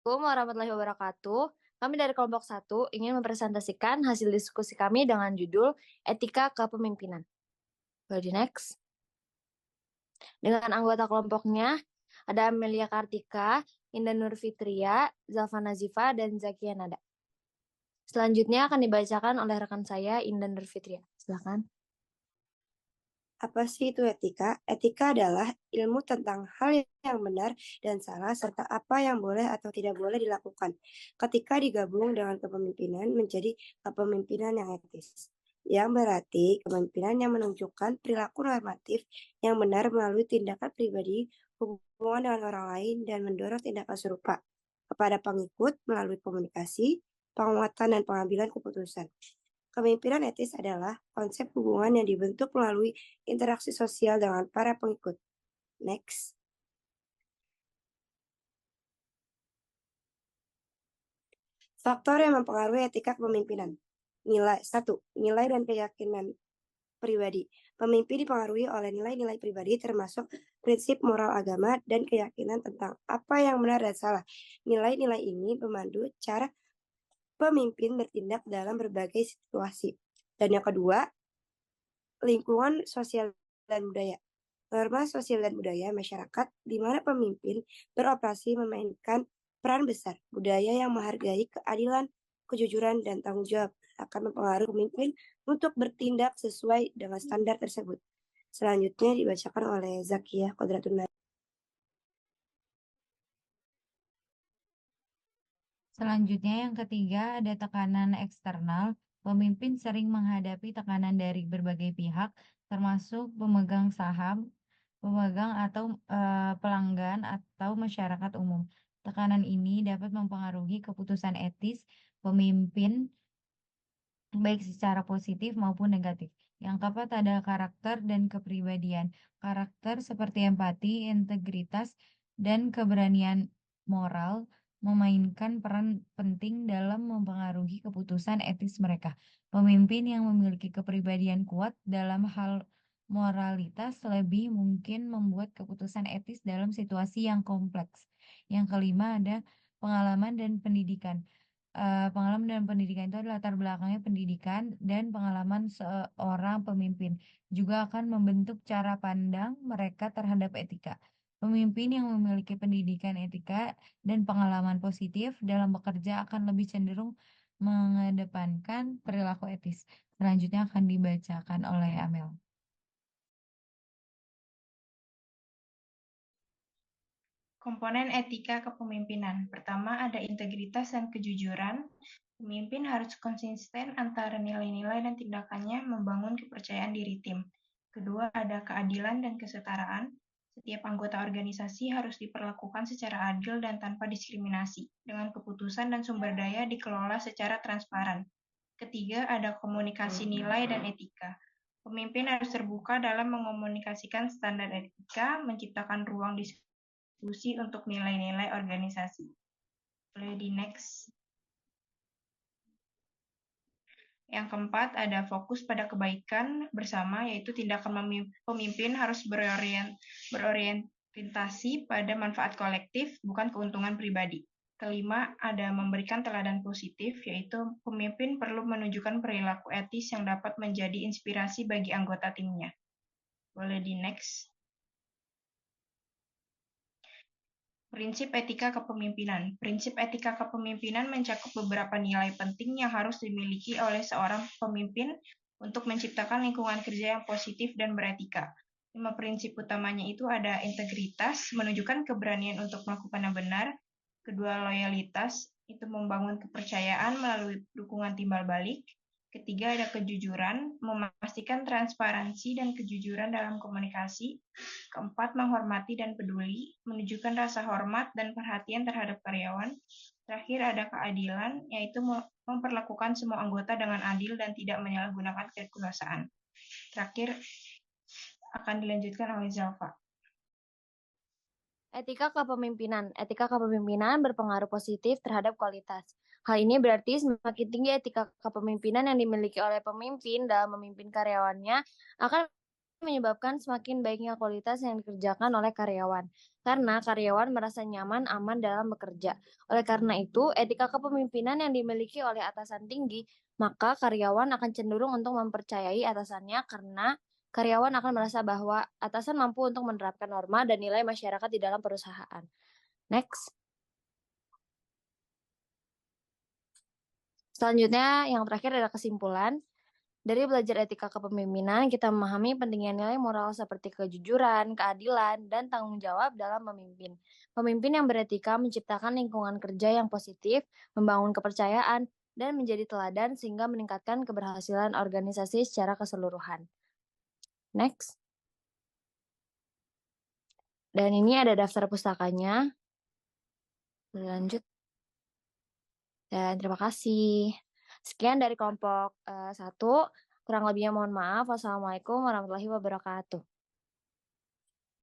Assalamualaikum warahmatullahi wabarakatuh. Kami dari kelompok 1 ingin mempresentasikan hasil diskusi kami dengan judul Etika Kepemimpinan. Boleh di next. Dengan anggota kelompoknya ada Amelia Kartika, Indah Nurfitria, Zalfa Nazifa, dan Zakia Nada. Selanjutnya akan dibacakan oleh rekan saya, Indah Nurfitria. Silakan. Apa sih itu etika? Etika adalah ilmu tentang hal yang benar dan salah serta apa yang boleh atau tidak boleh dilakukan. Ketika digabung dengan kepemimpinan menjadi kepemimpinan yang etis. Yang berarti kepemimpinan yang menunjukkan perilaku normatif yang benar melalui tindakan pribadi, hubungan dengan orang lain, dan mendorong tindakan serupa kepada pengikut melalui komunikasi, penguatan, dan pengambilan keputusan. Kepemimpinan etis adalah konsep hubungan yang dibentuk melalui interaksi sosial dengan para pengikut. Next. Faktor yang mempengaruhi etika kepemimpinan. Nilai dan keyakinan pribadi. Pemimpin dipengaruhi oleh nilai-nilai pribadi termasuk prinsip moral agama dan keyakinan tentang apa yang benar dan salah. Nilai-nilai ini memandu cara pemimpin bertindak dalam berbagai situasi. Dan yang kedua, lingkungan sosial dan budaya. Norma sosial dan budaya masyarakat di mana pemimpin beroperasi memainkan peran besar. Budaya yang menghargai keadilan, kejujuran, dan tanggung jawab akan mempengaruhi pemimpin untuk bertindak sesuai dengan standar tersebut. Selanjutnya dibacakan oleh Zakia Kodratun. Selanjutnya yang ketiga ada tekanan eksternal. Pemimpin sering menghadapi tekanan dari berbagai pihak, termasuk pemegang saham, pemegang atau pelanggan atau masyarakat umum. Tekanan ini dapat mempengaruhi keputusan etis pemimpin baik secara positif maupun negatif. Yang keempat ada karakter dan kepribadian. Karakter seperti empati, integritas, dan keberanian moral memainkan peran penting dalam mempengaruhi keputusan etis mereka. Pemimpin yang memiliki kepribadian kuat dalam hal moralitas lebih mungkin membuat keputusan etis dalam situasi yang kompleks. Yang kelima ada pengalaman dan pendidikan. Pengalaman dan pendidikan itu adalah latar belakangnya pendidikan dan pengalaman seorang pemimpin juga akan membentuk cara pandang mereka terhadap etika. Pemimpin yang memiliki pendidikan etika dan pengalaman positif dalam bekerja akan lebih cenderung mengedepankan perilaku etis. Selanjutnya akan dibacakan oleh Amel. Komponen etika kepemimpinan. Pertama, ada integritas dan kejujuran. Pemimpin harus konsisten antara nilai-nilai dan tindakannya membangun kepercayaan diri tim. Kedua, ada keadilan dan kesetaraan. Setiap anggota organisasi harus diperlakukan secara adil dan tanpa diskriminasi, dengan keputusan dan sumber daya dikelola secara transparan. Ketiga, ada komunikasi nilai dan etika. Pemimpin harus terbuka dalam mengomunikasikan standar etika, menciptakan ruang diskusi untuk nilai-nilai organisasi. Boleh di next. Yang keempat, ada fokus pada kebaikan bersama, yaitu tindakan pemimpin harus berorientasi pada manfaat kolektif, bukan keuntungan pribadi. Kelima, ada memberikan teladan positif, yaitu pemimpin perlu menunjukkan perilaku etis yang dapat menjadi inspirasi bagi anggota timnya. Boleh di next. Prinsip etika kepemimpinan. Prinsip etika kepemimpinan mencakup beberapa nilai penting yang harus dimiliki oleh seorang pemimpin untuk menciptakan lingkungan kerja yang positif dan beretika. 5 prinsip utamanya itu ada integritas, menunjukkan keberanian untuk melakukan yang benar. Kedua, loyalitas, itu membangun kepercayaan melalui dukungan timbal balik. Ketiga, ada kejujuran, memastikan transparansi dan kejujuran dalam komunikasi. Keempat, menghormati dan peduli, menunjukkan rasa hormat dan perhatian terhadap karyawan. Terakhir, ada keadilan, yaitu memperlakukan semua anggota dengan adil dan tidak menyalahgunakan kekuasaan. Terakhir, akan dilanjutkan oleh Zalfa. Etika kepemimpinan. Etika kepemimpinan berpengaruh positif terhadap kualitas. Hal ini berarti semakin tinggi etika kepemimpinan yang dimiliki oleh pemimpin dalam memimpin karyawannya akan menyebabkan semakin baiknya kualitas yang dikerjakan oleh karyawan. Karena karyawan merasa nyaman, aman dalam bekerja. Oleh karena itu, etika kepemimpinan yang dimiliki oleh atasan tinggi, maka karyawan akan cenderung untuk mempercayai atasannya karena karyawan akan merasa bahwa atasan mampu untuk menerapkan norma dan nilai masyarakat di dalam perusahaan. Next. Selanjutnya, yang terakhir adalah kesimpulan. Dari belajar etika kepemimpinan, kita memahami pentingnya nilai moral seperti kejujuran, keadilan, dan tanggung jawab dalam memimpin. Pemimpin yang beretika menciptakan lingkungan kerja yang positif, membangun kepercayaan, dan menjadi teladan sehingga meningkatkan keberhasilan organisasi secara keseluruhan. Next. Dan ini ada daftar pustakanya. Lanjut. Dan terima kasih. Sekian dari kelompok 1. Kurang lebihnya mohon maaf. Wassalamualaikum warahmatullahi wabarakatuh.